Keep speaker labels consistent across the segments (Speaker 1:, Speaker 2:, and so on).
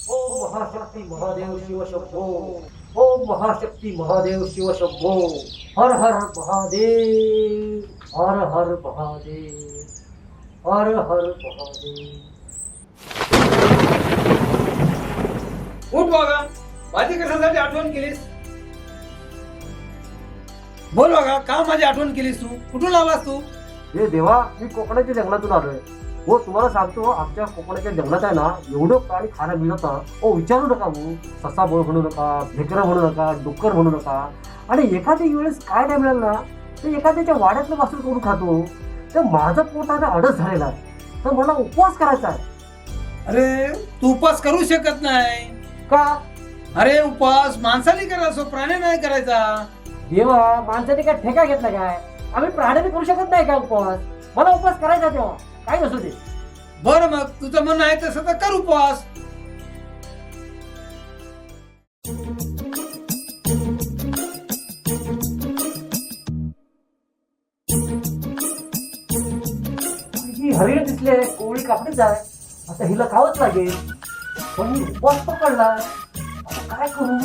Speaker 1: ओम महाशक्ती महादेव शिव शंभो. ओम महाशक्ती महादेव शिव शंभो. हर हर महादेव. हर हर महादेव. हर हर महादेव.
Speaker 2: उठ बघा, माझी कशासाठी आठवण केलीस? बोल बघा, का माझी आठवण केलीस तू? कुठून आलास तू?
Speaker 1: हे देवा, मी कोकणाच्या जंगलातून आलोय. हो, तुम्हाला सांगतो, आमच्या कोकणाच्या जंगलात आहे ना, एवढं प्राणी खायला मिळतं. ओ, विचारू नका भाऊ. ससा बोळ म्हणू नका, भेकरं म्हणू नका, डुक्कर म्हणू नका. आणि एखाद्या वेळेस काय नाही मिळालं ना, तर एखाद्याच्या वाड्यातलं वासरू करून खातो. तर माझं पोट आता अडस झालेला आहे, तर मला उपवास करायचा आहे.
Speaker 2: अरे, तू उपवास करू शकत नाही.
Speaker 1: का?
Speaker 2: अरे, उपवास माणसाने करायचो, प्राणी नाही करायचा.
Speaker 1: देवा, माणसाने काय ठेका घेतला काय? आम्ही प्राण्याने करू शकत नाही का उपवास? मला उपवास करायचा तेव्हा काय नसू दे.
Speaker 2: बरं, मग तुझं म्हणणं आहे तसं तर कर उपवास.
Speaker 1: ही हरिण दिसले, कोवळी कापडीच आहे. आता हिला खावंच लागेल. पण मी उपवास पकडला, आता काय करू?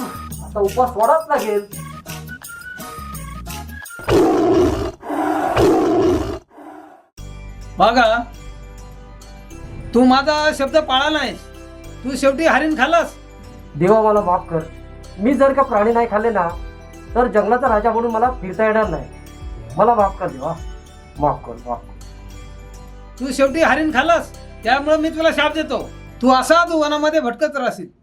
Speaker 1: आता उपवास सोडाच लागेल.
Speaker 2: बघा, तू माझा शब्द पाळला नाहीस. तू शेवटी हरिण खाल्लास.
Speaker 1: देवा, मला माफ कर. मी जर का प्राणी नाही खाल्ले ना, तर जंगलाचा राजा म्हणून मला फिरता येणार नाही. मला माफ कर देवा, माफ कर, माफ कर.
Speaker 2: तू शेवटी हरिण खाल्लास, त्यामुळे मी तुला शाप देतो. तू असाच वनामध्ये भटकत राहशील.